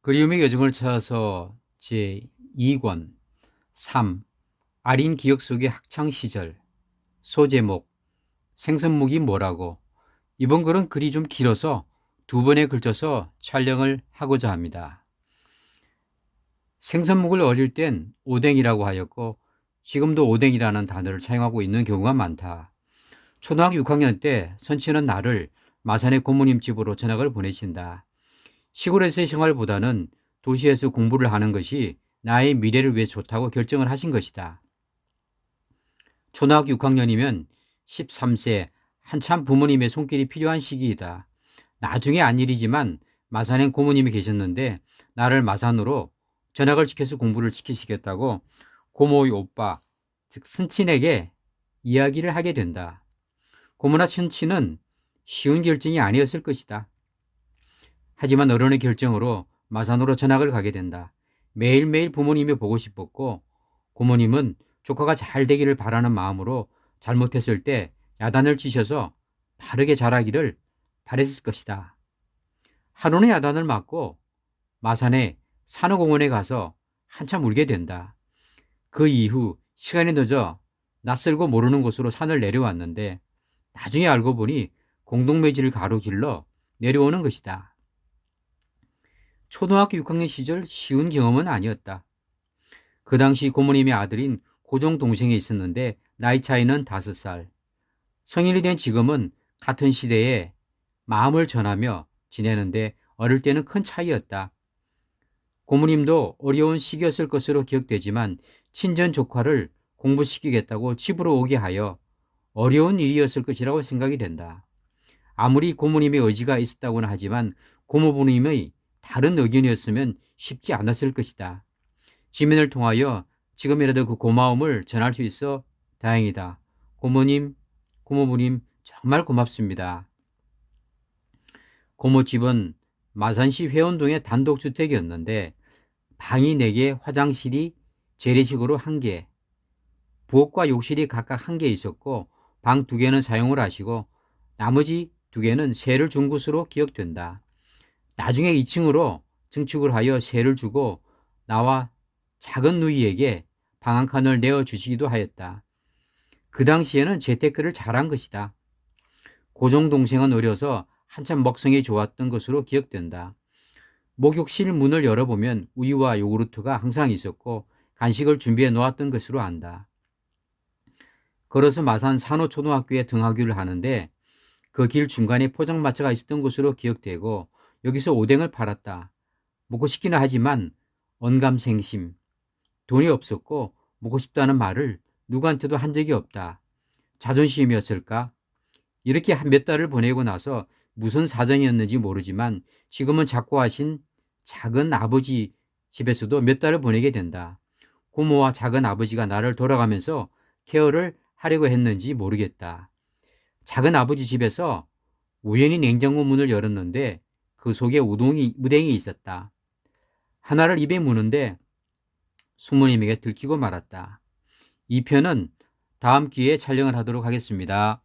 그리움의 여정을 찾아서 제2권 3. 아린 기억 속의 학창시절. 소제목 생선목이 뭐라고. 이번 글은 글이 좀 길어서 두 번에 걸쳐서 촬영을 하고자 합니다. 생선목을 어릴 땐 오뎅이라고 하였고 지금도 오뎅이라는 단어를 사용하고 있는 경우가 많다. 초등학교 6학년 때 선치는 나를 마산의 고모님 집으로 전학을 보내신다. 시골에서의 생활보다는 도시에서 공부를 하는 것이 나의 미래를 위해 좋다고 결정을 하신 것이다. 초등학교 6학년이면 13세, 한참 부모님의 손길이 필요한 시기이다. 나중에 안 일이지만 마산엔 고모님이 계셨는데 나를 마산으로 전학을 시켜서 공부를 시키시겠다고 고모의 오빠, 즉 순친에게 이야기를 하게 된다. 고모나 순친은 쉬운 결정이 아니었을 것이다. 하지만 어른의 결정으로 마산으로 전학을 가게 된다. 매일매일 부모님이 보고 싶었고 고모님은 조카가 잘 되기를 바라는 마음으로 잘못했을 때 야단을 치셔서 바르게 자라기를 바랬을 것이다. 하루는 야단을 맞고 마산의 산호공원에 가서 한참 울게 된다. 그 이후 시간이 늦어 낯설고 모르는 곳으로 산을 내려왔는데 나중에 알고 보니 공동매질을 가로질러 내려오는 것이다. 초등학교 6학년 시절 쉬운 경험은 아니었다. 그 당시 고모님의 아들인 고종 동생이 있었는데 나이 차이는 5살. 성인이 된 지금은 같은 시대에 마음을 전하며 지내는데 어릴 때는 큰 차이였다. 고모님도 어려운 시기였을 것으로 기억되지만 친전 조카를 공부시키겠다고 집으로 오게 하여 어려운 일이었을 것이라고 생각이 된다. 아무리 고모님의 의지가 있었다고는 하지만 고모부님의 다른 의견이었으면 쉽지 않았을 것이다. 지면을 통하여 지금이라도 그 고마움을 전할 수 있어 다행이다. 고모님, 고모부님 정말 고맙습니다. 고모집은 마산시 회원동의 단독주택이었는데 방이 4개, 화장실이 재래식으로 1개, 부엌과 욕실이 각각 1개 있었고 방 2개는 사용을 하시고 나머지 2개는 세를 준 곳으로 기억된다. 나중에 2층으로 증축을 하여 세를 주고 나와 작은 누이에게 방 한 칸을 내어주시기도 하였다. 그 당시에는 재테크를 잘한 것이다. 고종 동생은 어려서 한참 먹성이 좋았던 것으로 기억된다. 목욕실 문을 열어보면 우유와 요구르트가 항상 있었고 간식을 준비해 놓았던 것으로 안다. 걸어서 마산 산호초등학교에 등하교를 하는데 그 길 중간에 포장마차가 있었던 곳으로 기억되고 여기서 오뎅을 팔았다. 먹고 싶기는 하지만 언감생심, 돈이 없었고 먹고 싶다는 말을 누구한테도 한 적이 없다. 자존심이었을까? 이렇게 몇 달을 보내고 나서 무슨 사정이었는지 모르지만 지금은 작고하신 작은 아버지 집에서도 몇 달을 보내게 된다. 고모와 작은 아버지가 나를 돌아가면서 케어를 하려고 했는지 모르겠다. 작은 아버지 집에서 우연히 냉장고 문을 열었는데 그 속에 우댕이 있었다. 하나를 입에 무는데 숙모님에게 들키고 말았다. 이 편은 다음 기회에 촬영을 하도록 하겠습니다.